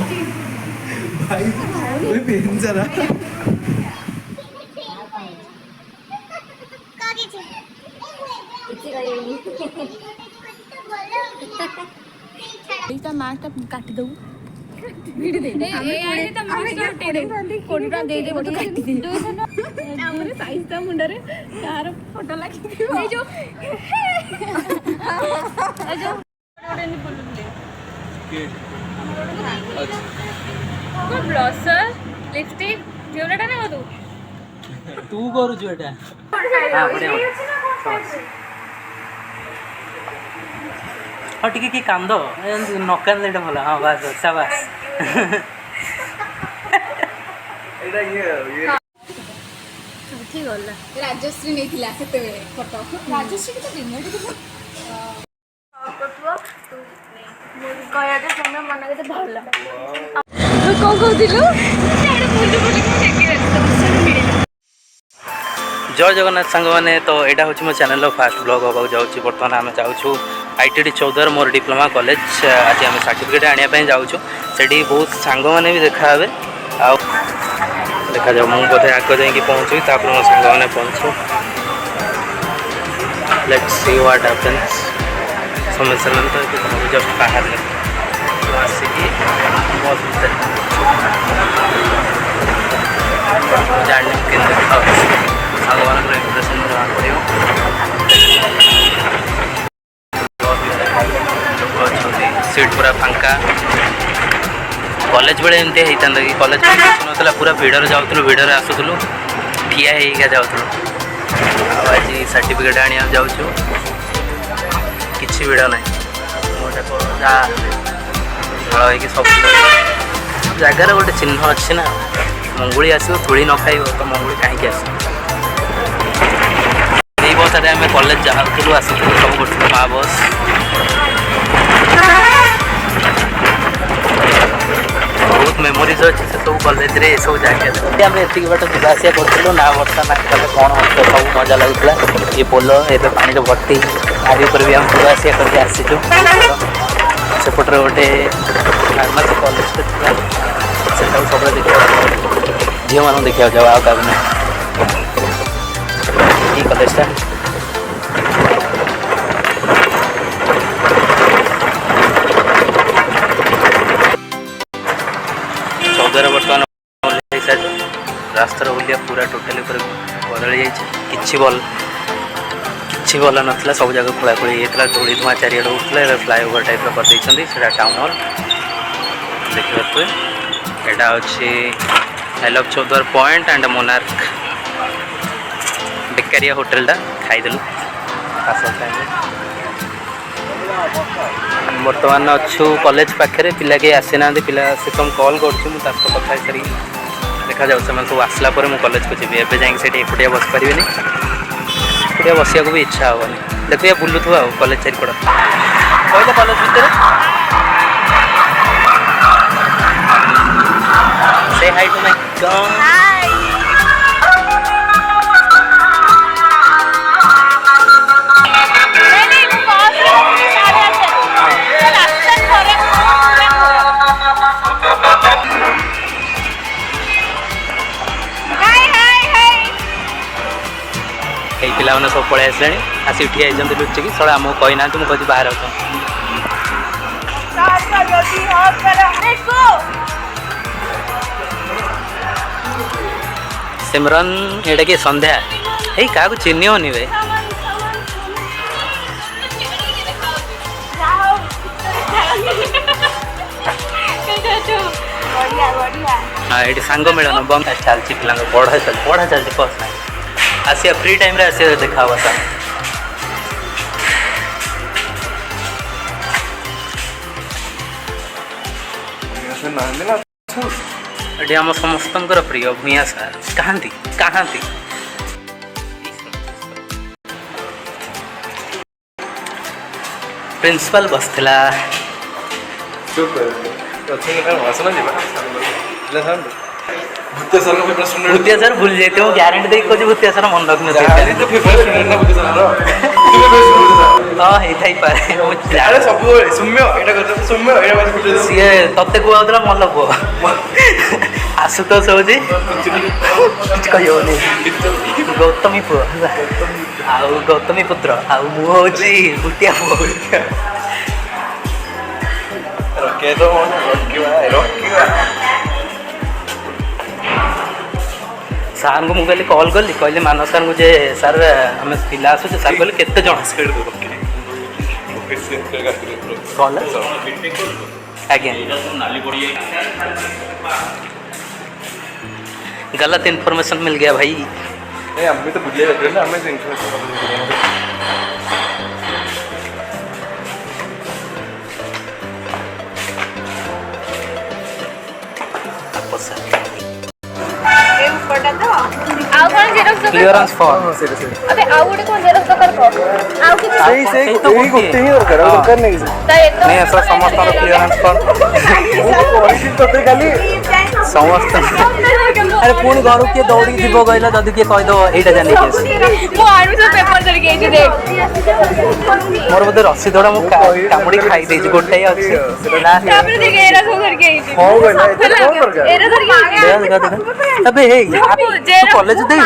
भाई कोई पेन जरा ତା ମାର୍କଟା କାଟିଦବୁ ଭିଡ଼ି ଦେ କୋଡ଼ିଟା ଦେଇଦେବୁ ତୁ କାଟିଦେ ତାପରେ ସାଇଜ ତା ମୁଣ୍ଡରେ ତାର ଫଟୋ ଲାଗିଥିବ ଏଇ ଯୋଉ ବ୍ଲସର লিপস্টিক ଯେଉଁଟା ନା ତୁ ତୁ କରୁଛୁ ଏଟା ହଁ ଟିକେ କି କାନ୍ଦ ନ କାନ୍ଦ ଏଇଟା ଭଲ ହଁ ବାସ୍ ସାବାସ୍ ଗଲା ରାଜଶ୍ରୀ ନେଇଥିଲା ସେତେବେଳେ ଫଟୋ ରାଜଶ୍ରୀ ତ କହିବା ସମୟ ମନେ କେତେ ଭଲ ତୁ କ'ଣ କହୁଥିଲୁ ଜୟ ଜଗନ୍ନାଥ ସାଙ୍ଗମାନେ ତ ଏଇଟା ହେଉଛି ମୋ ଚ୍ୟାନେଲର ଫାଷ୍ଟ ବ୍ଲଗ୍ ହେବାକୁ ଯାଉଛି ବର୍ତ୍ତମାନ ଆମେ ଯାଉଛୁ ITD ଚୌଦ୍ୱାର ମୋର ଡିପ୍ଲୋମା କଲେଜ ଆଜି ଆମେ ସାର୍ଟିଫିକେଟ୍ ଆଣିବା ପାଇଁ ଯାଉଛୁ ସେଠି ବହୁତ ସାଙ୍ଗମାନେ ବି ଦେଖା ହେବେ ଆଉ ଦେଖାଯାଉ ମୁଁ ବୋଧେ ଆଗ ଯାଇକି ପହଞ୍ଚିବି ତାପରେ ମୋ ସାଙ୍ଗମାନେ ପହଞ୍ଚିବ ଲେଟ୍ସ ସି ହ୍ୱାଟ୍ ହାପେନ୍ସ ସମସ୍ତେ ସେମାନେ ତ ଜଷ୍ଟ ବାହାରିଲେ ମୁଁ ଆସିକି ବସ୍ ଭିତରେ ଜାଣିନି କେମିତି ଦେଖାଉଛି ସାଙ୍ଗମାନଙ୍କର ଇମ୍ପ୍ରେସନ୍ ଜଣା ପଡ଼ିବ ଲୋକ ଅଛନ୍ତି ସିଟ୍ ପୁରା ଫାଙ୍କା କଲେଜ ବେଳେ ଏମିତି ହେଇଥାନ୍ତା କି କଲେଜ ବେଳେ କିଛି ନଥିଲା ପୁରା ଭିଡ଼ରେ ଯାଉଥିଲୁ ଭିଡ଼ରେ ଆସୁଥିଲୁ ଠିଆ ହେଇକା ଯାଉଥିଲୁ ଆଉ ଆଜି ସାର୍ଟିଫିକେଟ୍ ଆଣିବାକୁ ଯାଉଛୁ କିଛି ଭିଡ଼ ନାହିଁ ଗୋଟେ ଯାହା ଝଳ ହେଇକି ସବୁ ଜାଗାରେ ଗୋଟେ ଚିହ୍ନ ଅଛି ନା ମଙ୍ଗୁଳି ଆସିବ ତୁଳି ନ ଖାଇବ ତ ମଙ୍ଗୁଳି କାହିଁକି ଆସିବ ଏଇ ବସରେ ଆମେ କଲେଜ ଯାଉଥିଲୁ ଆସୁଥିଲୁ ସବୁ ଗୋଟେ ମା ବସ୍ ବହୁତ ମେମୋରିଜ୍ ଅଛି ସେ ସବୁ କଲେଜରେ ଏସବୁ ଜାଗାରେ ଆମେ ଏତିକି ବାଟ ଯିବା ଆସିବା କରୁଥିଲୁ ନା ବର୍ଷା ନା କଲେ କ'ଣ ହଉଥିବ ସବୁ ମଜା ଲାଗୁଥିଲା ଏ ପୋଲ ଏବେ ପାଣିରେ ଭର୍ତ୍ତି ଆରି ଉପରେ ବି ଆମେ ଯିବା ଆସିବା କରିକି ଆସିଛୁ ସେପଟରେ ଗୋଟେ ଫାର୍ମାସୀ କଲେଜଟେ ଥିଲା ସେଟାକୁ ସବୁବେଳେ ଦେଖିବାକୁ ଝିଅମାନଙ୍କୁ ଦେଖିବାକୁ ଯାଉ ଆଉ କାହାକୁ ନାହିଁ ଏଇ କଲେଜଟା ଚୌଦ୍ୱାର ବର୍ତ୍ତମାନ ହେଇସାରିଛି ରାସ୍ତାର ଓଲିଆ ପୁରା ଟୋଟାଲି ଉପରେ ବଦଳି ଯାଇଛି କିଛି ଭଲ ନଥିଲା ସବୁ ଜାଗା ଖୋଳାଖୋଳି ହେଇଯାଇଥିଲା ଧୂଳି ଧୂଆଁ ଚାରିଆଡ଼େ ଉଠୁଥିଲା ଏବେ ଫ୍ଲାଏଓଭର ଟାଇପ୍ର କରିଦେଇଛନ୍ତି ସେଇଟା ଟାଉନ୍ ହଲ୍ ଦେଖିପାରୁଥିବେ ଏଇଟା ଅଛି I love Choudwar point and monarch ବେକାରିଆ ହୋଟେଲଟା ଖାଇଦେଲୁ ଆସ ଟାଇମ୍ରେ ବର୍ତ୍ତମାନ ଅଛୁ କଲେଜ ପାଖରେ ପିଲା କେହି ଆସିନାହାନ୍ତି ପିଲା ସେ ତ ମୁଁ କଲ୍ କରୁଛି ମୁଁ ତା ସହିତ କଥା ହେଇସାରିକି ଦେଖାଯାଉ ସେମାନେ ସବୁ ଆସିଲା ପରେ ମୁଁ କଲେଜକୁ ଯିବି ଏବେ ଯାଇକି ସେଠି ଏକୁଟିଆ ବସିପାରିବିନି ଏକୁଟିଆ ବସିବାକୁ ବି ଇଚ୍ଛା ହେବନି ଦେଖିବା ବୁଲୁଥିବ ଆଉ କଲେଜ ଚାରିପଟ କହିଲେ କଲେଜ ଭିତରେ ସେ ହାଇ ଟୁ ମାଇ ଗନ୍ এই ପିଲାମାନେ ସବୁ ପଳେଇ ଆସିଲେଣି ଆସିକି ଠିଆ ହେଇଛନ୍ତି ଲୁଚିକି ସଳେ ଆମକୁ କହିନାହାନ୍ତି ମୁଁ କହୁଛି ବାହାରେ ଅଛନ୍ତି सिमरन एटा कि संध्या हे क्या चिन्ह होनी भाई हाँ ये सांग मिलन बम चलती पिला पढ़ा चलती फर्स्ट टाइम आसिया फ्री टाइम रे आसिया देखा हुआ था ये आम समस्त प्रिय भूया सार कहांती कहांती प्रिंसिपल बसला भूतिया सर का फेवरेट स्टूडेंट भूतिया सर भूल जाते हो ग्यारंटी देख को भूतिया सर मन रखने जाने तो फेवरेट स्टूडेंट ना भूतिया सर हाँ ହେଇଥାଇ ପାରେ ଆରେ ସବୁବେଳେ ସୌମ୍ୟ ଏଇଟା କରୁଛ ସୌମ୍ୟ ଏଇଟା ବାସ ସିଏ ତତେ କୁହାଉଥିଲା ମଲ ପୁଅ ଆଶୁତୋଷ ହଉଛି କିଛି କହିହବନି ଗୌତମୀ ପୁଅ ଆଉ ଗୌତମୀ ପୁତ୍ର ଆଉ ମୁଁ ହଉଛି ଭୁଟିଆ ପୁଅ ରଖିବା ତ ରଖିବା ସାର୍ଙ୍କୁ ମୁଁ କହିଲି କଲ୍ କଲି କହିଲି ମାନସ ସାର୍ଙ୍କୁ ଯେ ସାର୍ ଆମେ ପିଲା ଆସୁଛୁ ସାର୍ କହିଲେ କେତେ ଜଣ କଲ୍ ଆଜ୍ଞା गलत इन्फॉर्मेशन मिल गया भाई नहीं हमें तो बुझे लग रहे ना हमें क्लियरेंस फॉर्म अबे आउ गोटे कोन जेरस दरकार को आउ कि सही तो गोटे ही दरकार और दरकार नहीं नहीं सर समस्त क्लियरेंस फॉर्म तो खाली समस्त अरे पुणी घर किए दौड़ी जीव कहला जदि किए कहीदेव यहाँ जानी मो एडमिशन पेपर धर के देख मोर बोधे रसी दौड़ा मुझे कामुड़ी खाई देछि गोटे अच्छी तापर देख एरा सब धर के हो गइला एते कोन दरकार एरा धर के अबे हे तू कॉलेज दे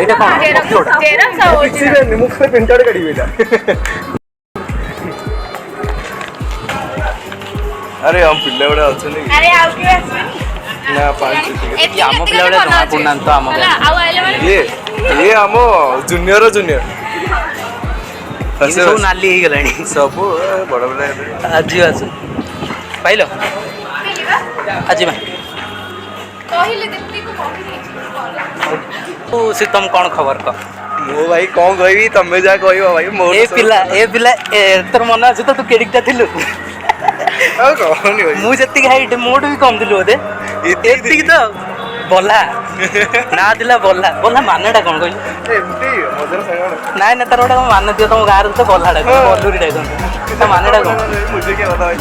एटा कोन जेरस आओ किसी ने मुख में प्रिंट आउट काढी बेटा अरे हम पिल्ले बड़ा अच्छे नहीं अरे आउ के आसबे ना पांच ये आम पिला बड़ा जमा पुना तो आम आउ आइले माने ये हम जूनियर सब नाली ही गलानी सब बड़ बड़ा आज आज पाइलो आज मैं कहिले देखती को कहि तू सीतम कौन खबर का मो भाई कौन कहबी तमे जा कहबो भाई मोर ए पिला तोर मन अछि तो तू केडिकटा थिलु आ कहनी भाई मु जत्ती हाइट मोड भी कम दिलु ओदे एत्ती तो बोला ना दिला बोला मानेटा कोन कहली एमटी मजर संगण नाय ना तार ओटा मान दियो तुम गार तो बोलाडा बोलुरी डाय तो मानेटा कोन मुझे क्या पता भाई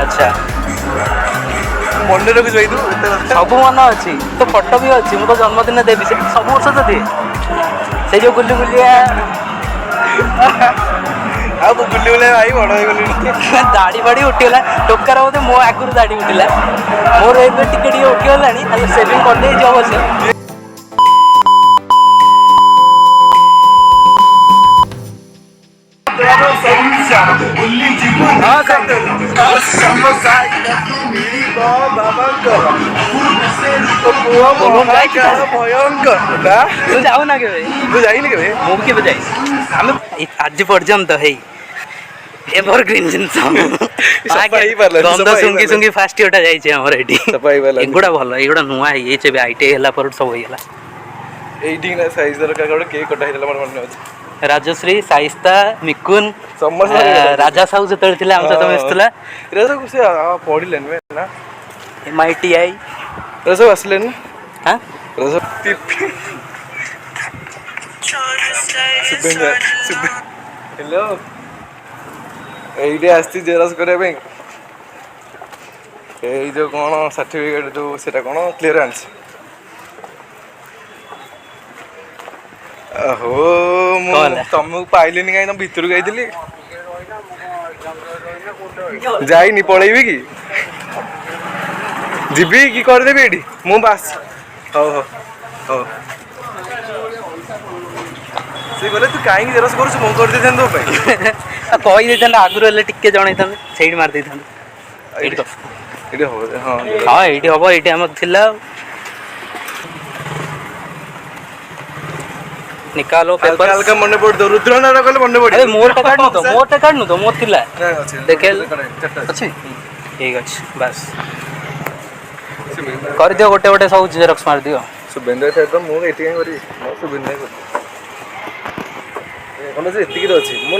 अच्छा मन रखु जाई तू सब मन अछि तो फोटो भी अछि मु तो जन्मदिन देबी से सब वर्ष तो दे से जो गुल्ली गुल्लिया आ गुल्ली गुल्ली भाई बड़ हो गली दाढ़ी बाड़ी उठिगला टोकार बोधे मो आगुरी दाढ़ी उठिला मोर एबे टिके टिके उठिगलानी खाली सेविंग कर दे जो अवश्य तू जाऊ ना केबे तू जाइनी केबे मु केबे जाई हम आज पर्यंत है एवरग्रीन जिनस गंध सुंगी सुंगी फास्ट इयरटा जाइछे हमर एटी एगुडा भलो एगुडा नुआ है ये चबे आईटी हला पर सब होइला 18 ना साइज का गोटे केक कटा हिला मन मन अछि राजश्री साइस्ता मिकुन समस्त राजा साहू से तळथिला हम सहित मिसतला रे सब से पढिलेन में ना एमआईटीआई रे सब असलेन हां रे सब हेलो एइडे आस्ती जेरस करे पे ए जो कोन सर्टिफिकेट जो सेटा कोन क्लियरेंस अहो मु तुमको पाइलेनी काई तुम भीतर गईली जाइनी पळेबी कि जीबी कि कर देबी एडी मु बस हो हो हो से बोले तू काई जेरस करछ मु कर देथन तो भाई कहि देथन आगुर ले टिके जणैथन सेड मार देथन एडी तो एडी हो हां हां एडी होबो एडी हम थिला निकालो पेपर हल्का मन पड़ दो रुद्रना रखले मन पड़ अरे मोर टा काढनु तो मोर थिला अच्छे देखे अच्छे ठीक अछि बस कर दियो गोटे गोटे सब जेरॉक्स मार दियो सुबेंद्र थे तो मु एटी करी सुबेंद्र कर कोन से एती तो अछि मु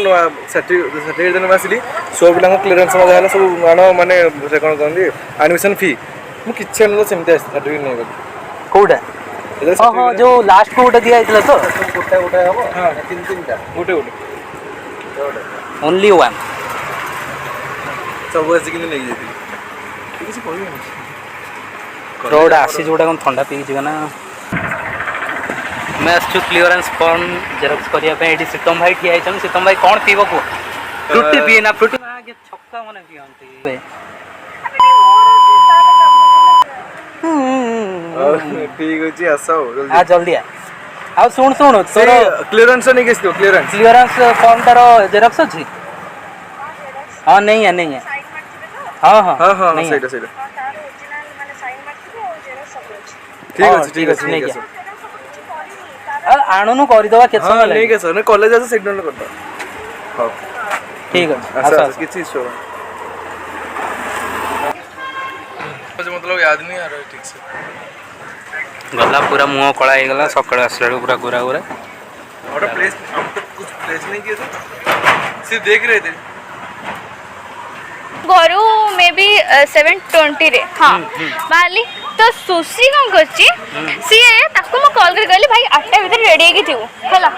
सर्टिफिकेट देन आसिली सब बिला क्लियरेंस मजा हला सब मानो माने से कोन कहंदी एडमिशन फी मु किछे न सेमते सर्टिफिकेट नै कोडा हां जो लास्ट को उठा दिया इतला तो गोटा गोटा हबो हां तीन तीनटा गोटे गोटे ओनली वन सब ऐसे कि नहीं जेती किसी कोई नहीं रोड आसी जोटा कौन ठंडा पी जी ना मैं आसु क्लीयरेंस फॉर्म जेरक्स करने ये सीतम भाई ठिया होती सीतम भाई कौन पीब को फ्रुटी पीए ना फ्रुटी आगे छक्का मैंने पियंती ठीक अछि आसो आ जल्दी आ सुन सुन तोर क्लियरेंस नहीं केस क्लियरेंस क्लीयरेंस फॉर्म तार जेरक्स अछि हां नहीं है हां हां हां हां नहीं सेटा सेटा ठीक अछि नहीं क्या आणुनु करदवा केत समय नहीं के सर कॉलेज आसे सिग्नल कर दो हां ठीक है अच्छा किछि इशू मुझे मतलब याद नहीं आ रहा ठीक से गला पूरा मुंह कला हो गला सकाळ आसला पूरा गोरा गोरा और प्लेस हम तो कुछ प्लेस नहीं किए थे सिर्फ देख रहे थे घरू मे बी 7:20 रे हाँ बाहरली तो सुश्री कौन करची सी ताको मो कॉल कर कहली भाई 8टा भीतर रेडी हेकी थिउ हैला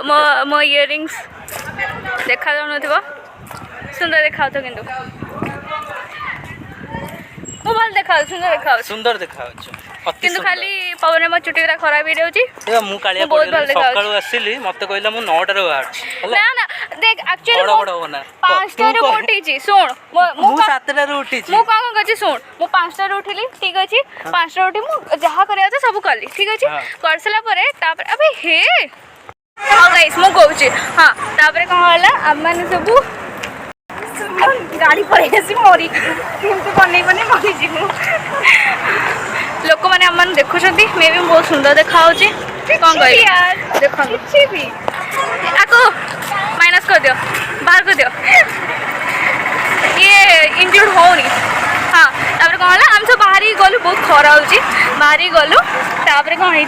मो मो इयरिंग्स देखा जाउ नथिबो सुंदर देखा तो किंतु मो भल देखा सुंदर देखा किंतु खाली पवन मो चुटी गुरा खराब हो जाउची ए मु कालिया पडले सकाळू आसिली मते कहला मु 9टा रे बाहर ना ना देख एक्चुअली बड़ बड़ होना 5टा रे उठीची सुन मु 7टा रे उठीची मु का करची सुन मु 5टा रे उठिली ठीक अछि 5टा रे उठी मु जहा करे আছে सब कली ठीक अछि करसला परे तापर अबे हे हां गाइस मु कहूची हां तापर कहां होला हम माने सब गाड़ी पर ऐसी मोरी किंतु बनै बनै मरि जिमु लोक माने हम देखु छथि मे भी बहुत सुंदर देखा होची कोन गई यार देखो किछि भी आको माइनस कर दियो बाहर कर दियो ये इंक्लूड होनी हाँ तापर कौन है हम सब बाहर ही गलु बहुत खरा होची बाहर ही गलु तापर कौन है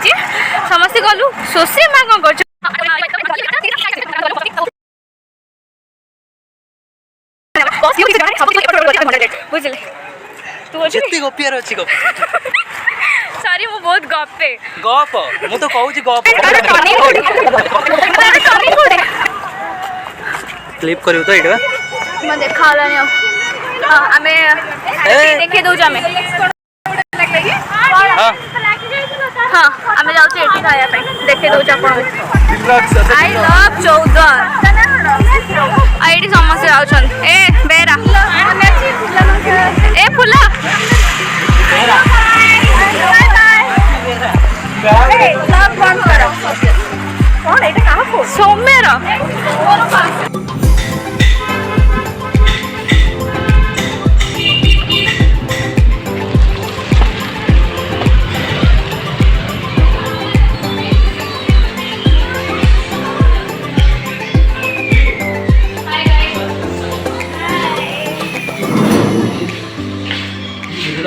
समस्त गलु सोसी माँ कौन कर बुझले तू जेती गपियार अछि गप सॉरी मु बहुत गपे गप मु तो कहू छी गप क्लिप करियो तो एटा मैं देखाला नहीं हां हमें देखे दो जामे हां हां हमें जाउ छी एठी खाया पे देखे दो जापन आई लव चौधर आईडी समस्या आउछन ए बेरा ए फुला बेरा बाय लव बंद करो कौन एटा कहां को सौम्यरा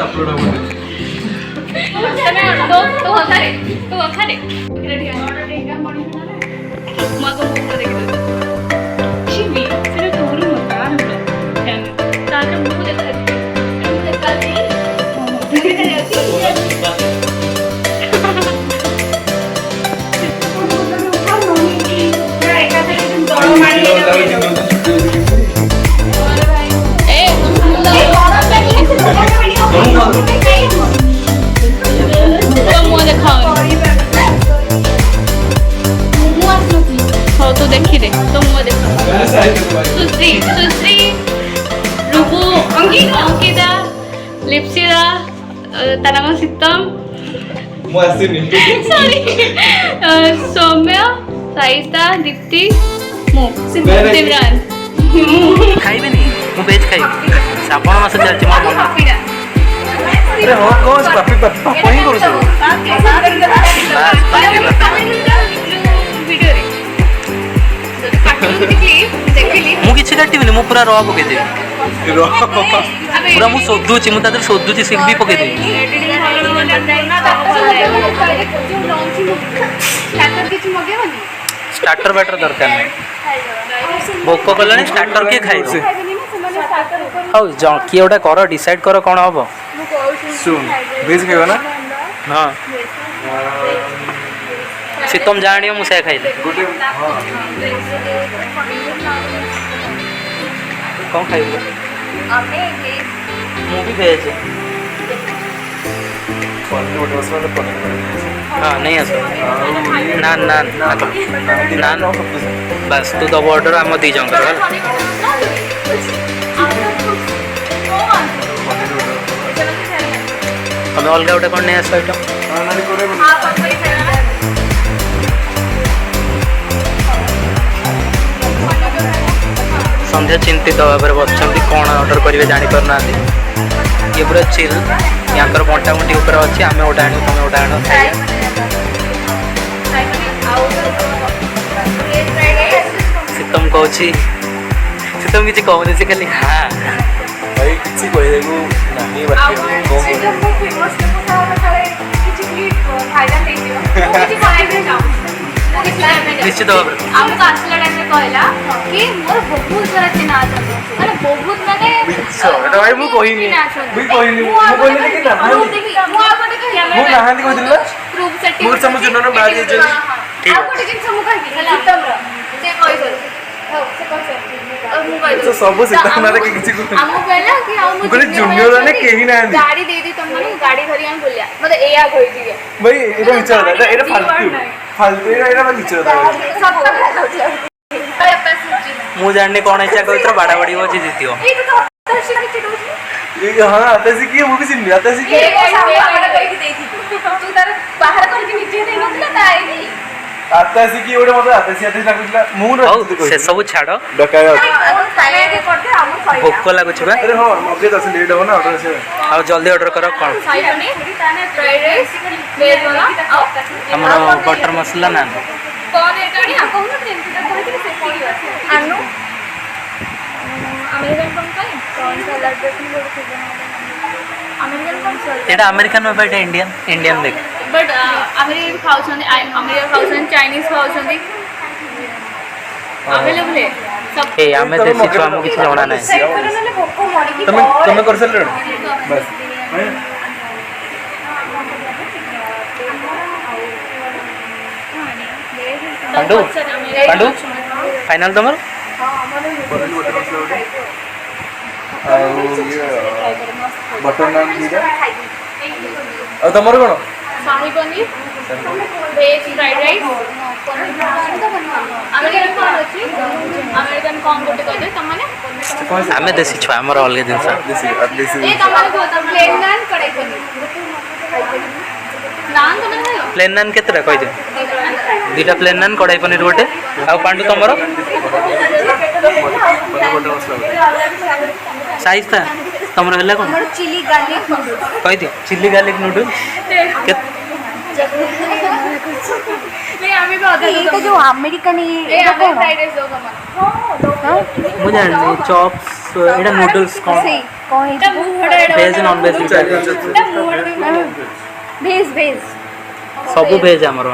अपलोड हो तो होता रे रेडी ऑर्डर देगा मॉर्निंग ना मगो मुंह देखो छिमी फिर तो रूम में आ रहा है ताजा मुंह देखा तो देखी दे तो मुझे देखो सुश्री रुबु अंकिता लिप्सिता तानामा सीतम सॉरी सौम्य साइस्ता दीप्ति मु सिमरन खाइबे नहीं मु वेज खाइबे श्रावण मास चलछि मोर मन अरे हो कौन पापी पापी कोई करू छ वीडियो रे देखिली मु किछि काटिबिनी मु पूरा रॉ पके देबी पूरा मु सोदुछि मु तादर सोदुछि सिक भी पके देबी स्टार्टर बैटर दरकार नहीं भोक कलानी स्टार्टर के खाइबो हाउ ज की ओटा कर डिसाइड कर कोन हबो सुन भेज खाइबो ना हां सीतम जानियो मु से खाइले गुटे हां कौन खाइबो ଆମେ ଭେଜ ମୁଁ ବି ଭେଜ୍। ପନିର ଗୋଟେ ମସଲା ପନିର ହଁ ନେଇ ଆସ। ନାନ୍ ନାନ୍ ନାନ୍ ବାସ୍ ତୁ ଦବ ଅର୍ଡ଼ର ଆମ ଦୁଇ ଜଣଙ୍କର ହେଲା। ତମେ ଅଲଗା ଗୋଟେ କ'ଣ ନେଇ ଆସ ଆଇଟମ୍। ସନ୍ଧ୍ୟା ଚିନ୍ତିତ ଭାବରେ ବସିଛନ୍ତି କ'ଣ ଅର୍ଡ଼ର କରିବେ ଜାଣିପାରୁନାହାନ୍ତି। ଇଏ ପୁରା ଚିଲ୍ ୟାଙ୍କର ବଣ୍ଟା ବଣ୍ଟି ଉପରେ ଅଛି। ଆମେ ଗୋଟେ ଆଣିବୁ ତମେ ଗୋଟେ ଆଣ ଖାଇବା। ଶୀତମ କହୁଛି ଶୀତମ କିଛି କହୁନି ସେ ଖାଲି ହଁ ଭାଇ କିଛି କହିବାକୁ ନାହିଁ ବାକି ନିଶ୍ଚିତ ଭାବରେ ଆମକୁ ଆସିଲା ଟାଇମରେ କହିଲା କି ମୋର ବହୁତ ସାରା ଚିହ୍ନା ଅଛନ୍ତି ମାନେ ବହୁତ ମାନେ ଏଟା ଭାଇ ମୁଁ କହିନି ମୁଁ କହିନି କି ନାହାନ୍ତି ମୁଁ ଆଉ ଗୋଟେ କହିଲି ମୁଁ ନାହାନ୍ତି କହିଥିଲି ନା ଗ୍ରୁପ ସେଠି ମୋର ସମସ୍ତ ଜଣର ବାହାରି ଯାଇଛନ୍ତି ଠିକ୍ ଆଉ ଗୋଟେ ଜିନିଷ ମୁଁ କହିବି ହେଲା ଶୀତମର ସେ କହିଦେଲେ ହଉ ସେ କହିଦେଲେ ମୁଁ କହିଦେଲି ସବୁ ଶୀତମ ନାରେ କିଛି କହିନି ଆମକୁ କହିଲା କି ଆଉ ମୁଁ କହିଲି ଜୁନିୟର ମାନେ କେହି ନାହାନ୍ତି ଗାଡ଼ି ଦେଇଦେଇ ତମମାନଙ୍କୁ ଗାଡ଼ି ଧରି ଆମେ ବୁଲିବା ମତେ ଏଇଆ କହିଛି କି ଭାଇ ଏଇଟା ମିଛ କଥା ଏଇଟା ଫାଲତୁ ଏଇଟା ମାନେ ମିଛ କଥା ମୁଁ ଜାଣିନି କ'ଣ ଇଚ୍ଛା କରୁଥିବ ବାଡ଼ା ବାଡ଼ି ହେଉଛି ଜିତିବ। ହଁ ଆତାସି କିଏ ମୁଁ ବି ଚିହ୍ନି ଆତାସି କିଏ ଆତାସି କିଏ ଗୋଟେ ମତେ ଆତାସି ଡାକୁଥିଲା ମୁଁ ହଉ ସେ ସବୁ ଛାଡ଼ ଡକାଏ ଭୋକ ଲାଗୁଛି ବା। ଆରେ ହଁ ମଗେଇ ଦଶ ଲେଟ୍ ହବ ନା ଅର୍ଡର ଆସିବ ଆଉ ଜଲ୍ଦି ଅର୍ଡ଼ର କର କ'ଣ ଆମର ବଟର ମସଲା ନା এটা আমেরিকান ব্যাপার এটা ইন্ডিয়ান ইন্ডিয়ান দেখ बट अमेरिका खाऊଛନ୍ତି अमेरिका खाऊଛନ୍ତି चाइनीज खाऊଛନ୍ତି अवेलेबल है सब ଏ ଆମେ ଦେଶୀ ଛୁଆ ଆମକୁ କିଛି ଜଣା ନାହିଁ। ତମେ ତମେ କରିସାରିଲଣି ବାସ୍ ପାଣ୍ଡୁ ପାଣ୍ଡୁ ଫାଇନାଲ ତମର ପନିର ବଟର ମସଲା ଗୋଟେ ଆଉ ଇଏ ବଟର ନାନ୍ ଦିଟା ଆଉ ତମର କ'ଣ shahi paneer veg fried rice American कौन अच्छी अमेरिकन कौन गोटे कहते तमने ଆମେ ଦେଶୀ ଛୁଆ ଆମର ଅଲଗା ଜିନିଷ। ଦେଶୀ ए तमने बहुत प्लेन नान कढ़ाई पनीर नान तमने खायो ପ୍ଲେନ୍ ନାନ୍ କେତେଟା କହିଦିଅ। ଦୁଇଟା ପ୍ଲେନ୍ ନାନ୍ କଢ଼ାଇ ପନିର ଗୋଟେ ଆଉ ପାଣ୍ଡୁ ତମର ବଟର ମସଲା ଗୋଟେ ସାଇଜ୍ ଟା ତମର ହେଲା କ'ଣ हमर चिली गार्लिक नूडल्स କହିଦିଅ ଚିଲି ଗାର୍ଲିକ ନୁଡୁଲ नहीं हमें भी आधा ये जो अमेरिकन ए हमें फ्राइड राइस दो तमन ମୁଁ ଜାଣିନି ଚପ୍ସ ଏଇଟା ନୁଡଲ୍ସ କ'ଣ कौन ता मुहडा ଭେଜ୍ ନନ୍ ଭେଜ୍ ता मुहडा भेज भेज ସବୁ ଭେଜ୍ ଆମର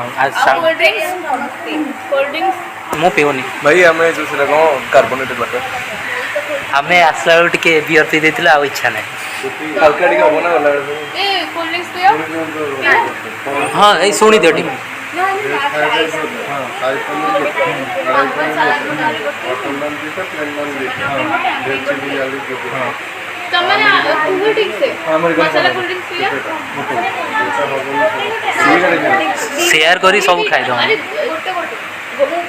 कोल्ड ड्रिंक्स ମୁଁ ପିଉନି। ଭାଇ ଆମେ ଯେଉଁ ସେଟା କ'ଣ କାର୍ବୋନେଟେଡ୍ ୱାଟର ଆମେ ଆସିଲା ବେଳକୁ ଟିକେ ବିୟର ପିଇ ଦେଇଥିଲୁ ଆଉ ଇଚ୍ଛା ନାହିଁ। ହାଲକା ଟିକେ ହବ ନା ଗଲାବେଳକୁ ए कोल्ड ड्रिंक्स पियो ହଁ ଏଇ ଶୁଣିଦିଅ ଟିକେ तमने कोल्ड ड्रिंक्स से मसाला कोल्ड ड्रिंक्स पियो ସେୟାର କରି ସବୁ ଖାଇଦେବ। अरे गोटे गोटे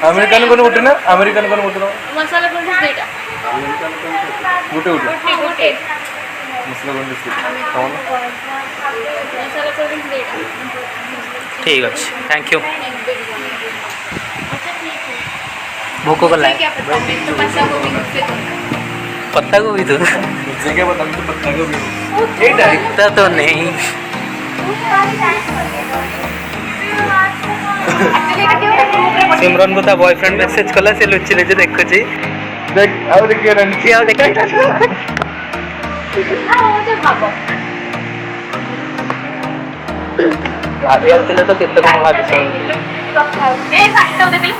अमेरिकन को गोटे ना अमेरिकन को गोटे ना मसाला कोल्ड ड्रिंक्स देटा गोटे गोटे गोटे मसला कोल्ड ड्रिंक्स कौन मसाला कोल्ड ड्रिंक्स देटा ଠିକ୍ ଅଛି ଥ୍ୟାଙ୍କ ୟୁ। अच्छा ठीक है ଭୋକ କଲା क्या पता मैं तो पत्ता गोभी से पत्ता गोभी तो मुझे क्या पता मुझे पत्ता को भी ये डायरेक्ट पत्ता तो नहीं सिमरन को ता बॉयफ्रेंड मैसेज कला से लुचि ले देखो जी देख और देखिए रणजी ଆଉ ଦେଖ भागो भाभी आते तो केते कम भाभी ए साइड देखले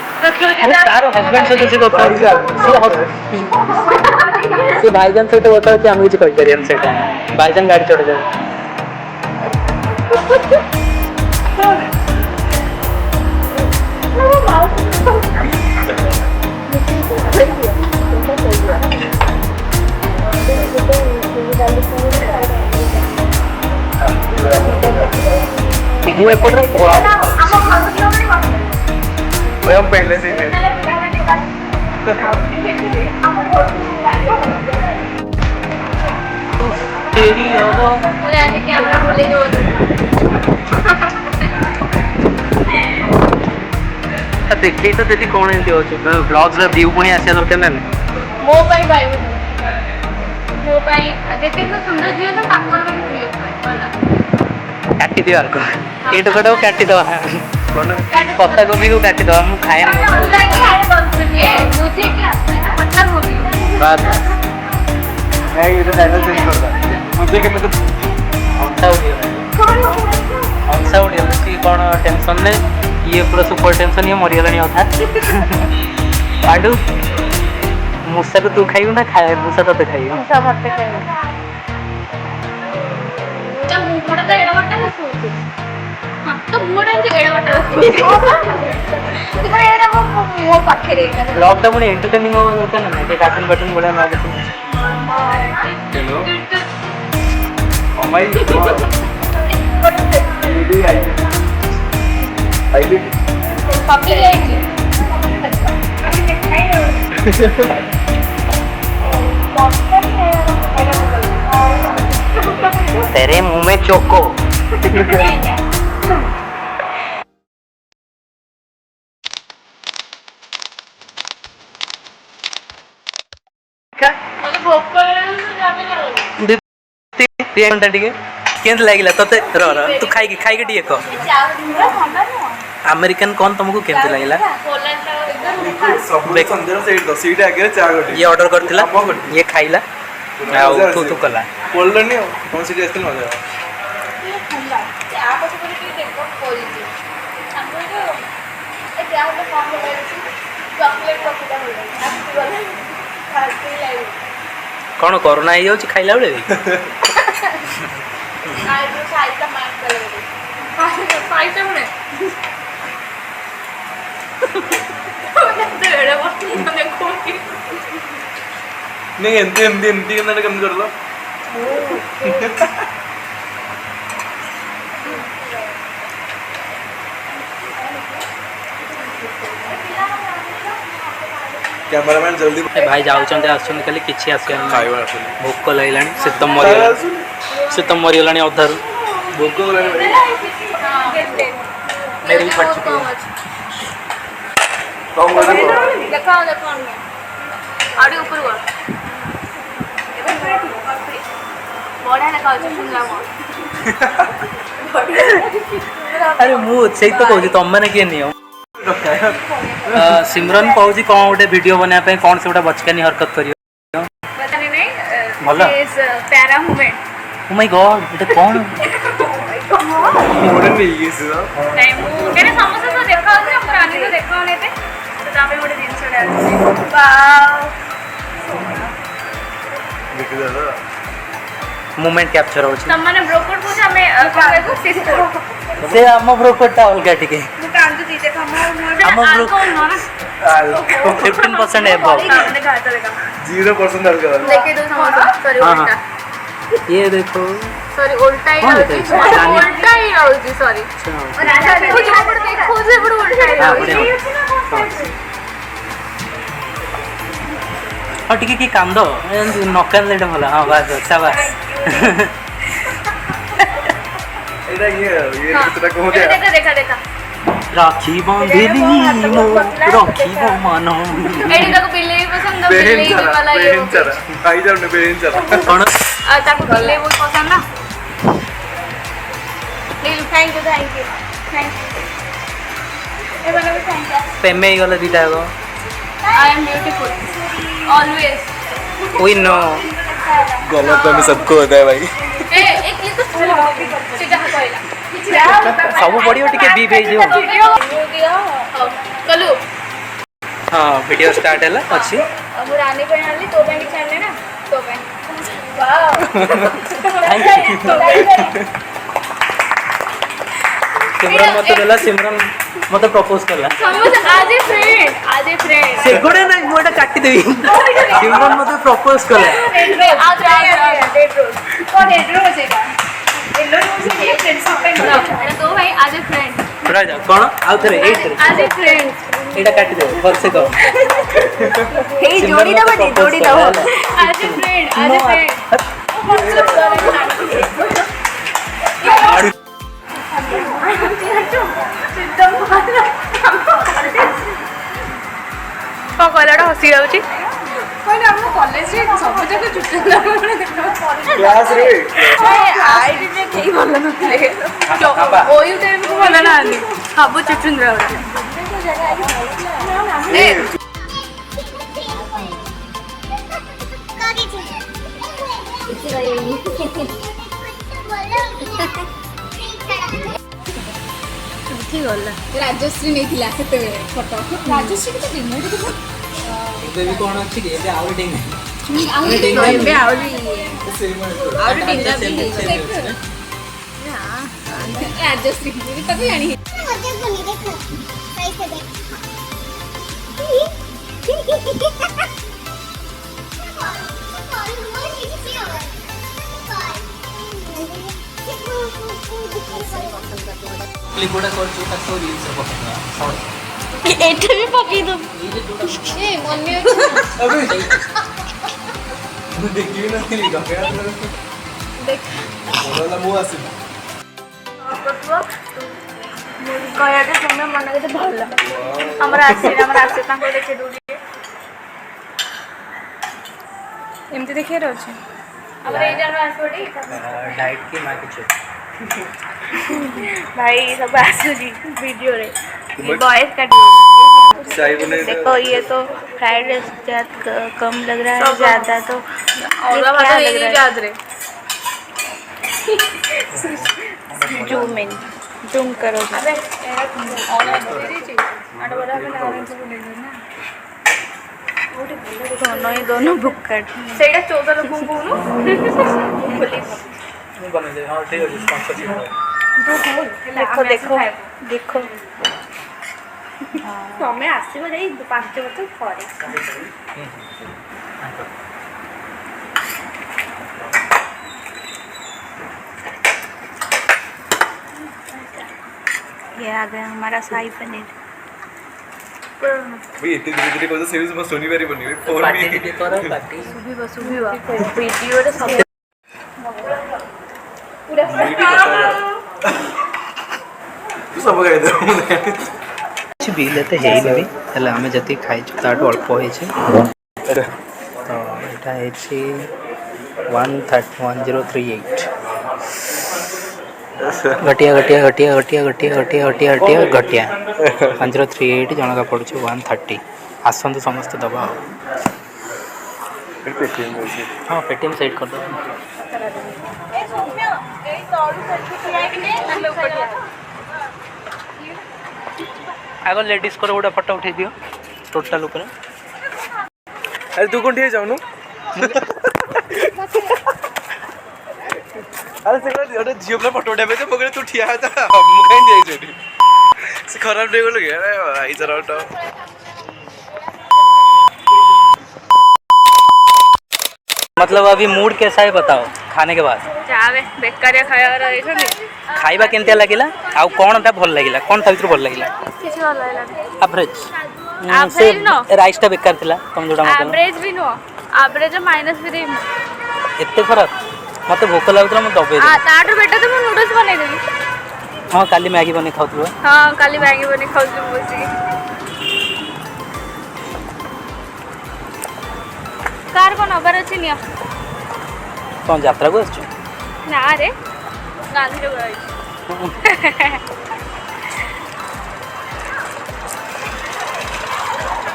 अरे तार हस्बैंड सहित से गप से भाईजान सहित बता कि हम किसी कहि करियन सेटा भाईजान गाड़ी चढ़ जाए ମୁଁ ଏପଟରେ ପଳାଉ हम पहले से ही देखिए तो दीदी कौन एमती हो ब्लॉग्स व्यू पुणी आसिया दरकार ना ମୋ ପାଇଁ ପାଇବୁ ମୋ ପାଇଁ ଯେତେ ସୁନ୍ଦର ଝିଅ ତ ତାଙ୍କର ପାଇଁ ପ୍ରିୟ ଭଲ काटी दियो आको ये टुकड़ा को काटी दो पत्ता गोभी को काटी दो मु खाए बात मैं ये चैनल चेंज कर रहा मुझे कि मैं तो अंसा उड़ी कि कौन टेंशन ने ये पूरा सुपर टेंशन ये मरीगला अधा आडू मूसा को तू खाइबू ना खाए मूसा तो खाइबू मूसा मते खाइबू ता मुखड़ा तो एड़ा बट्टा होसु हां तो मुखड़ा जे एड़ा बट्टा होसु तो एड़ा मो पाखे रे ब्लॉग ता मुने एंटरटेनिंग हो दरकार ना के कार्टून बटन बोला ना hello oh my God video आई पापी ले तेरे मुंह में चोको केंत लागिला तते र तू खाई टिके कह अमेरिकन कौन तुमको केमती लागिला सब संदेश से तो सीट आगे चा गोटी ये ऑर्डर करथिला ये खाइला आ तू कला बोल नहीं कौन सीट आस्ते मजा कौन कोरोना हो जाउची खाइला बेले नहीं एंती एंती एंती करना कम कर लो कैमरामैन जल्दी भाई जाउचंते आछन खाली किछि आसिया खाइबा आसले भोक लागिलानी शीतम मरीगलानी अधार भोक लागे मेरी भी फट चुकी है कम कर देखो देखो आड़ी ऊपर गो बड़ा ना खाओ सुनला अरे मु सेई तो कहू तुम मैंने किए नियो सिमरन कहूँ कौन गोटे वीडियो बनाया पे कौन से गोटे बचकानी हरकत करियो बताने नहीं भला is para movement oh my God ये कौन मोड़न नहीं ये से नहीं मु केने समस्त तो देखा होते हम रानी तो देखा होने थे तो तामे गोटे दिन से डाल वाओ देख दादा मोमेंट कैप्चर हो छी तम माने ब्रोकट पूजा हमें कहबो सिस्टर से हम ब्रोकटा अलगा टिके मु कांदु दी देखा हम मोर ब्रो- कौन हो ना 15% एबव देखा तो देखा 0% अलग देखे दो समोसा सॉरी हाँ, उल्टा ये देखो सॉरी उल्टा ही कौन रहउची देखा? रानी- उल्टा ही रहउची सॉरी देखो जो पड़ देखो से पड़ उल्टा ही हाँ, रहउची और टिके की कांदो नकान लेटे भला हाँ बस शाबाश एटा ये तेरा को दे देखा देखा देखा राखी बांधेली मो राखी वो मानो एडी ताको बिल्ली पसंद है बिल्ली वाला ये बेहन चरा भाई जब ने बेहन चरा कौन ताको बिल्ली बहुत पसंद ना नील थैंक यू थैंक यू ए वाला भी थैंक यू पेमे ही वाला दीटा को I am beautiful always we know गलत तो सबको होता है भाई ए एक ये तो सीधा कहला सब पड़ियो टिके बी भेज दियो कलू हाँ वीडियो स्टार्ट है अच्छी अब रानी पे आली तो बैंक चलने ना तो बैंक वाओ थैंक यू सिमरन मत बोला सिमरन मत प्रपोज करला समझ आज फ्रेंड से गोडे ना मोटा काटी देवी सिमरन मत प्रपोज करला आज रेड रोज कौन रेड रोज है येलो रोज है फ्रेंड्स पे तो भाई आज कौन आउ थे आज फ्रेंड्स एटा काटी दे भलसे कह हे जोड़ी दबनी जोड़ी दब आज फ्रेंड आज फ्रेंड कौन कहला हसी जाऊँगी हम कॉलेज रे सब जगह चुटला क्लास रे आईडी रे केही भल नथले ओयू टाइम को भल ना आनी सब चुटुंद्रा राजश्री नहीं थिला केते बेले फोटो राजश्री के तो डिनर के बेबी कौन अछि के एबे आउट डिंग एबे आवली राजश्री की तो जानी क्लिपोडा कर जो तक तो रील्स पकड़ा एठे भी पकी दो ए मन में अबे देखियो ना नहीं गया देख बोला मुंह आसी कहया जे तुमे मन के भल हमरा आसे ताको देखे दूरी एमती देखिए रहछ हमरा ए जानो आसोडी डाइट की मां के भाई सब आसो जी वीडियो रे बॉयज का चाय बने देखो ये तो फ्राइड राइस कम लग रहा है ज्यादा तो और क्या बात लग नहीं रहा याद रे है जूम इन जूम करो अबे और दे दी आठ बड़ा में आराम से ले ना दोनों बुक कर ସେଇଟା 14 ଲୋକଙ୍କୁ କହୁନୁ नहीं बने दे हां ठीक है स्पॉन्सरशिप देखो देखो देखो ତମେ ଆସିବ ଯାଇ 5 ବର୍ଷ ପରେ ये आ गया हमारा शाही पनीर भाई इतनी धीरे कोई सीरीज में सुनी बारी बनी फोन पार्टी भी के करो पार्टी सुबह वीडियो रे सब तू सब गए दे କିଛି ବିଲ୍ ଏତେ ହେଇନି ହେଲେ ଆମେ ଯେତିକି ଖାଇଛୁ ତାଠୁ ଅଳ୍ପ ହେଇଛି ତ ଏଇଟା ହେଇଛି 1038 घटिया घटिया घटिया घटिया घटिया घटिया घटिया घटिया घटिया 1038 जनका पड़ुଛି 130 आसନ୍ତୁ ସମସ୍ତେ ଦବା ଆଉ हाँ पेटीएम सेट कर दो आगे लेडीज को गोटे फोटो उठे दियो टोटल ऊपर अरे तू कौन ठिए जाऊनु अरे से गोटे झियो पे फोटो उठाबे तो मगर तू ठिया था हम कहीं दे जेडी से खराब नहीं बोल गया अरे भाई जरा उठो मतलब अभी मूड कैसा है बताओ खाने के बाद जावे बेकारिया खाया रही छनी खाइबा केनते लागिला आउ कोनटा भल लागिला कोनटा भीतर भल लागिला किछ भल लागला एवरेज Average नो? राइस टा बेकार थिला तुम जोडा मत एवरेज भी नो एवरेज माइनस भी देम एते खराब मते भूख लागुतला म दबे आ ताटर बेटा तो मैं नूडल्स बनै देली हां काली मैगी बने खाउतलो हां काली मैगी बनै खाउछु बसी कार को नंबर अछि निया कौन यात्रा को आछो ना रे गांधी रो गई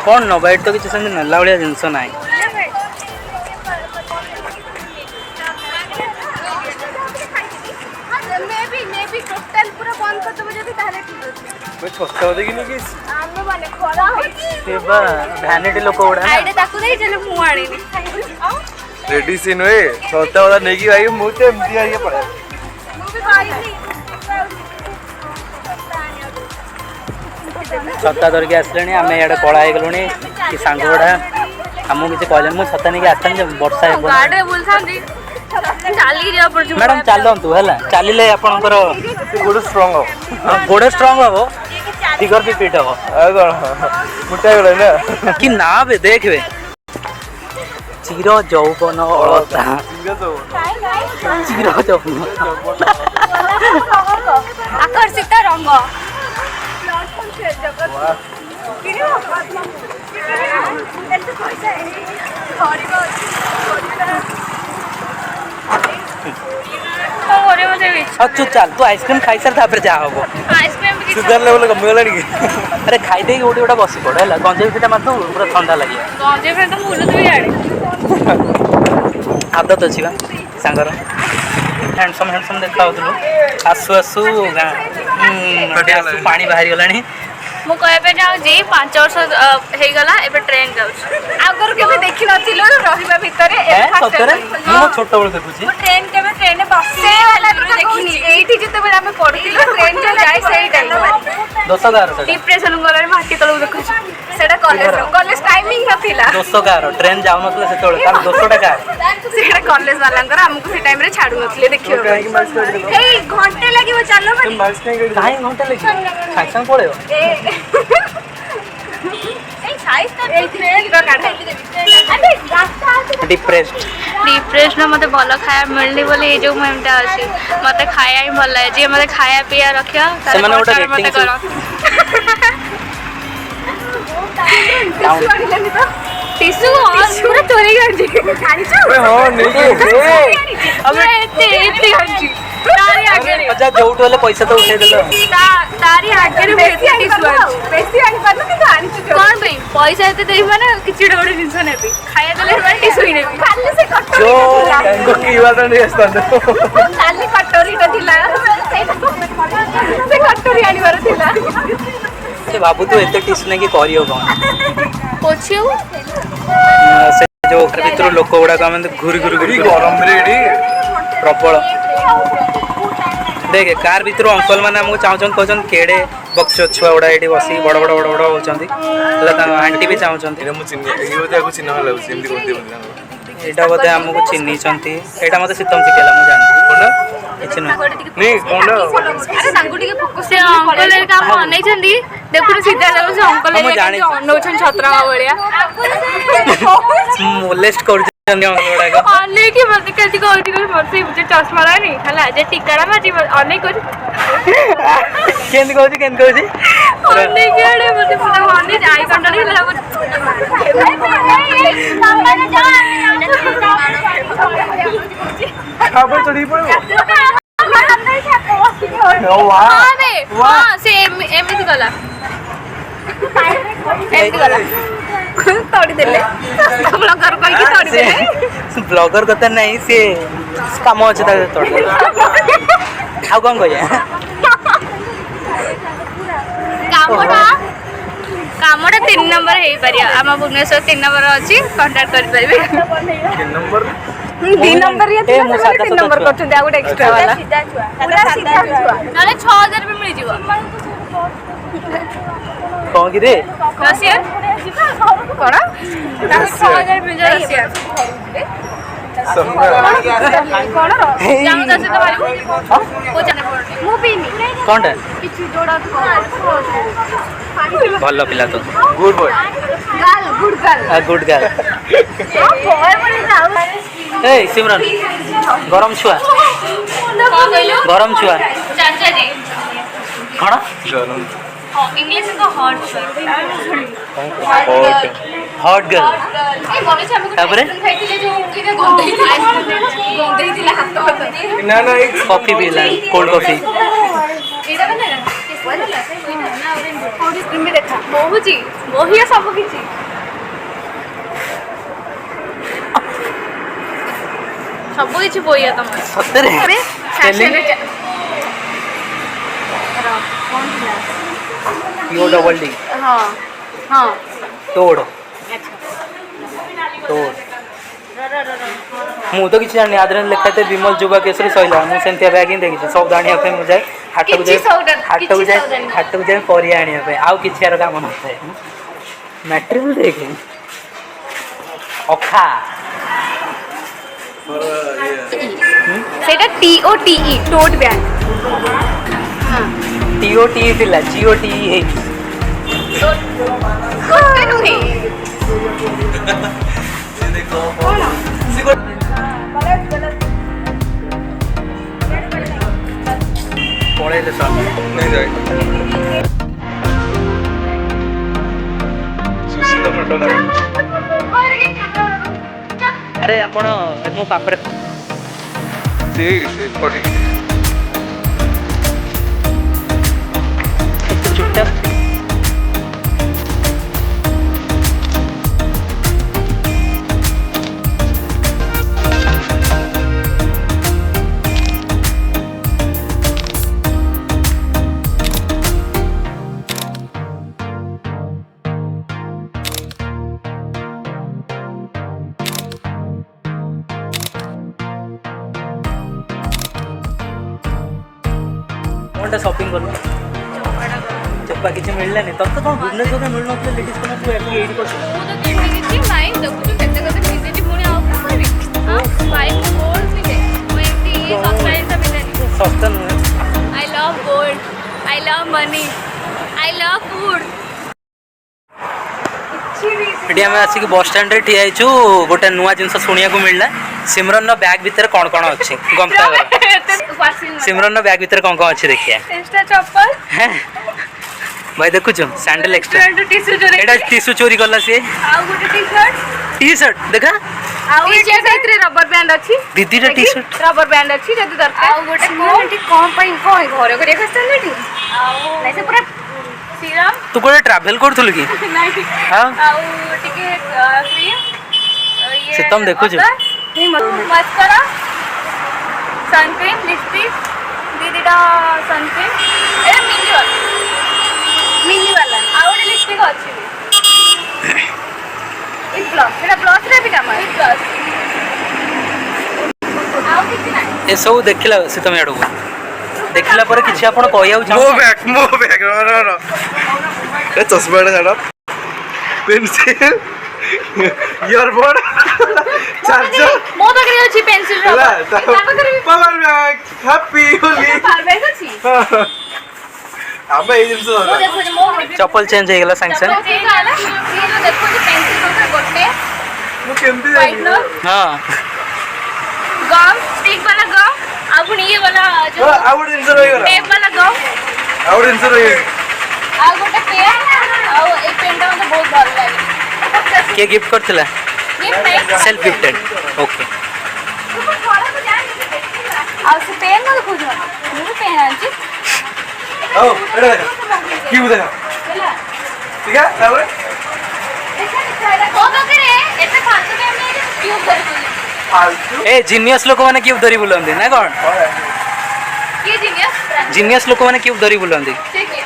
कौन नो बैठ तो किछ संग नला वाला जिंस नाही मे भी टोटल पूरा बंद कर दबो जदी ताले ठीक अछि मैं छोटा होते कि नहीं कि आमे बने खरा होई सेबा वैनिटी लोक उडा आइडे ताकू दे चले मु आणी रेडी सीन हुए छोटा वाला नहीं कि भाई मुंह से एमटी आ ये पड़ा मु भी खाई छता धरिक आसले आम इे कला हो गलुणी कि सांग गुड़ा आमको किसी कहले मुझे छता नहीं आसता वर्षा हे गाडे बोलथांदी चाली जा पड़छ मैडम चलतु है चलिए आपंकर गोड़ स्ट्रांग हो गोड़ स्ट्रंग हम फिगर भी फिट हम ଆଉ କ'ଣ ମୋଟା ହେଇଗଲାଣି ନା कि ना बे देख बे चिर यौवन अलता चिर यौवन आकर्षित रंग तू चल तू आइसक्रीम खाई सार तापर जा हबो आइसक्रीम भी ସୁଗାର ଲେଭେଲ କମିଗଲାଣି କି अरे खाई दे गोटे गोटे बसी पड़ है गंजेई पिटा मार दो पूरा ठंडा लगे गंजे फेर तो मुल तू जाने आदत अच्छी बा सांगर हैंडसम हैंडसम देखा होतलो आसु आसु पानी बाहरी गलानी मु कहबे जाउजी 5 वर्ष हे गला एबे ट्रेन जाउछ आगर केबे देखि नथिलो रहिबा भितरे सतरे मु छोट बळ देखुची ट्रेन केबे ट्रेन बसे वाला देखिनी एठी जते बेला हमें पढतिलो ट्रेन जो जाय सेही टाइम 10 डिप्रेशन गलार माटी तळु देखुछ सेटा कॉलेज टाइमिंग नथिला 10 ट्रेन जाउ नथले से तळे तार 200 टका सेटा कॉलेज वालांकर हमकु से टाइम रे छाडु नथले देखियो ए घंटे लागिवो चलो भाई काहे घंटा लगी साइसन पड़ेयो ए साइज तो ए ट्रेन रो काढा अरे रास्ता डिप्रेशन मते भलो खाया मिलनी बोली ए जो मेमटा अछि मते खाया ही भल लागे जे मते खाया पिया रखिया से माने ओटा रेटिंग करो टिश्यू पूरा चोरी करजी खानी छ अबे हां नहीं अबे एते खानी तारी आगे अच्छा जोट वाले पैसा तो उठे देलो तारी आगे रे बेसी आनी पानो कि आनी छ कोन भाई पैसा एते देई माने किछि डोडे जिंस नेबी खाया देले माने टिश्यू ही नेबी खाली से कटोरी जो को की वाला नहीं आस्तांदो खाली कटोरी तो थिला से कटोरी आनी बार थिला से बाबू तू एते टिस ने की करियो कोन पोछियो से जो घर भीतर लोक गुडा का हम घुरी घुरी घुरी गरम रे प्रबल देख कार भीतर अंकल मैंने हमको चाहून कहन केड़े बक्सो छुआ गुड़ा ये बस बड़ बड़ बड़ बड़ होती आंटी भी चाहूँ एटा मु चिन्ह ये बोते को चिन्ह लागु सेमती कोनते बोते यहाँ बोधे आमको चिन्ह यहाँ मत शीतम शिखेला मुझे जानी किसी नुह नहीं कोन अरे तांगु टिके फोकस से अंकल रे काम अनै छंदी देखु सीधा लागो से अंकल रे अनौ छन छत्रा बळिया मोलेस्ट कर अनै की मत कति को उठी को मरसे मुझे चश्मा ला नहीं हला जे टिकाड़ा माजी अनै को केन कहू अनै के आड़े मते पूरा अनै आई कंडरी ला खाबर चढ़ी पड़ो अरे हां से एमिति गला एमिति गला तोड़ी देले ब्लॉगर कोई की तोड़ी देले ब्लॉगर कथा नहीं से काम अछि ता तोड़ खाऊ कोन कहिया कामटा 3 नंबर हे परिया आमा भुवनेश्वर 3 नंबर अछि कांटेक्ट कर परिबे 3 नंबर 2 नंबर या 3 नंबर करछु दे गोटे एक्स्ट्रा वाला पूरा सीधा छुआ नाले 6000 पे मिल जीवा कौन की रे रसिया कोना 6000 मिल जा रसिया कोन रो जानो दस तो मारिबो को जाने पड़नी मु भी नहीं कोनटा किछु जोड़ा भलो पिला तो good boy good girl good girl boy बड़ी जाऊ ए सिमरन गरम छुआ कौन कहलो गरम छुआ चाचा जी कौन गरम हां इंग्लिश में हॉट हॉट गर्ल ए गणेश हमको तापरे खाइतिले जो इने गोंदेई दिला हाथ हाथ ना ना एक कॉफी पीला कोल्ड कॉफी एटा बने ना और स्क्रीन में देखा बहुजी मोहिया सब किछि सब किछि बोइया तम सतरे अरे फैशन यो डबल डी हां हां तोड़ तोड़ मु तो किसी जानी आदरण लिखाते विमल युवा केसरी सैला मु सेंतिया बैग ही देखि सब दाणी पे मु जाय हाट को जाय परिया आनी पे आउ किछि यार काम नथाय मटेरियल देखे अखा सेटा TOTE टोट बैग हां TOT थिला GOT हे ଗୋଟେ ନୁହେଁ ପଳେଇଲେ ସର୍ नहीं जाए सुशील फोटो लगा ଆରେ ଆପଣ ମୋ ପାଖରେ सी पड़ी ଚୁପଚାପ कौनटा शॉपिंग कर चप्पा किसी मिललानी तब तो कौन भुवनेश्वर में मिलना लेडीज को तू एटी एटी कर ମୁଁ ତ କିଣିଛି ନାଇଁ ଦେଖୁଛୁ କେତେ କେତେ ପିନ୍ଧିଛି ପୁଣି ଆଉ କ'ଣ କରିବି ହଁ ବାଇକ୍ ଗୋଲ୍ଡ ପିନ୍ଧେ ମୁଁ ଏମିତି ଶସ୍ତା ଜିନିଷ ପିନ୍ଧେନି सस्ता नुहे I love gold. I love money. I love food. Eighty आम आसिक बस स्टैंड रे ठिया होइछु गोटे नुआ जिनस सुनिया को मिलला सिमरन नो बैग भीतर कौन कौन अच्छी गमता सिमरन नो बैग भीतर कौन कौन अच्छी देखिए एक्स्ट्रा चप्पल भाई देखु सैंडल एक्स्ट्रा टिश्यू चोरी एटा टिश्यू चोरी करला से आउ गोटे टी-शर्ट देखा आउ ये सेतरे रबर बैंड अछि दीदी रे टी-शर्ट रबर बैंड अछि जदी दरकार आउ गोटे कम पई कोइ घरे को देखा स्टैंडर्ड आउ नै से पूरा सीरम तू कोटे ट्रैवल करथुल की नहीं हां आउ टिके क्रीम ये सीतम देखु मस्कारा सनक्रीम लिपस्टिक दीदीटा सनक्रीम ए मिनी वाला आउ गोटे लिपस्टिक अछि इ प्लस एटा प्लस रे भी काम है प्लस आउ किछि नै ए सब देखिला सीतम याडू देखिला पर किछि आपण कहया मो बैग रो ए चश्मा छाड़ पेंसिल इयरबड चार्जर मो बकरी अछि पेंसिल रो power bag happy Holi power bag अछि आबे ए जिंस मो देखो मो चप्पल चेंज हो गला सैंक्शन देखो पेंसिल रो गोटे मु केमती व्हाइट नो हां गम स्टिक वाला गम अब ये वाला जो आउट जिंस रही गला टेप वाला गम आउट जिंस रही आ गोटे पेन आ ए पेनटा मते बहुत भल लागे के गिफ्ट करथिला गिफ्ट नहीं सेल्फ गिफ्टेड ओके आ से पेन मत खोजो मु पेन आंची ओ एड़ा देखा की देखा ठीक है तावे ओ बकरे एते फालतू के हमने ट्यूब कर दी फालतू ए जीनियस लोक माने क्यूब धरी बुलंदी ना कोन ये जीनियस जीनियस लोक माने क्यूब धरी बुलंदी ठीक है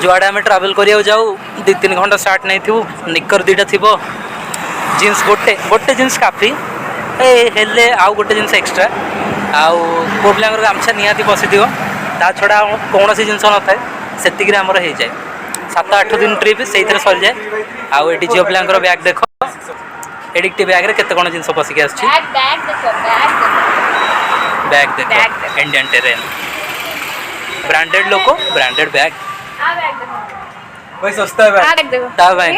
जुआड़े आम ट्रावेल करिया जाऊ 2-3 घंटा स्टार्ट नहीं थी निकर दुटा थी जीन्स गोटे गोटे जीन्स काफी हेले आउ गोटे जीन्स एक्स्ट्रा आउ पुओ पिला गामछा निहाती पशि ता छड़ा कौन सी जिनस न था से आमर हो जाए 7-8 दिन ट्रिप से सरी जाए आउ ये झील पिला बैग देख एडिक्ट बैग रे केते कौन जिनस पशिक आस बैग देख इंडियन टेरेन ब्रांडेड लोक ब्रांडेड बैग भाई सस्ता है बैग देखो ता बैग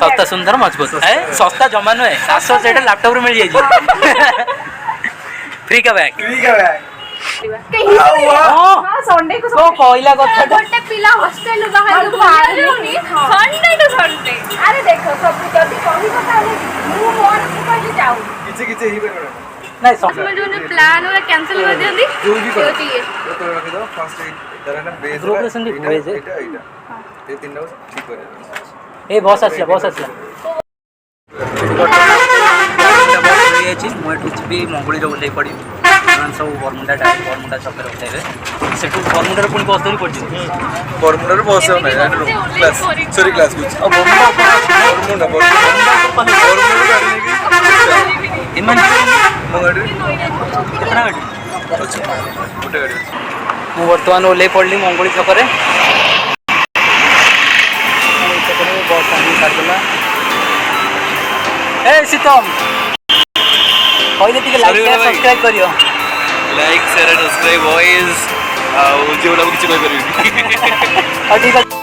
सस्ता सुंदर मजबूत है सस्ता जमा नुहे 700 से लैपटॉप रे मिल जाए फ्री का बैग कहीं हां संडे को तो कोइला कथा गोटे पिला हॉस्टल बाहर को बाहरनी संडे टू संडे अरे देखो सब जल्दी कहि बता मु मोर ऊपर जाऊ किछि ही बेर नहीं सब में जो प्लान वाला कैंसिल कर दियंदी जो भी करो होती है तो रख दो फर्स्ट इधर ना बेस ग्रुप रे संदीप भेज दे ये तीनटा ठीक कर ए बॉस आसला मुझे मंगुड़ी ओल्ल पड़ी सब बरमुंडा छक उठे से बरमुंडा पुणी बस धरी पड़ी बरमुंडा बस क्लास सॉरी क्लास कुछ अब बरमुंडा कितना गाड़ी गोटे गाड़ी मु बर्तमान ओल्ल पड़ी मंगुड़ी छक बस छाड़देला ए सीतम कहले टिके लाइक सब्सक्राइब करियो like share and subscribe boys ଆଉ ଝିଅ ଗୁଡ଼ାକୁ କିଛି କହିପାରିବିନି। ଆଉ ଠିକ୍ ଅଛି।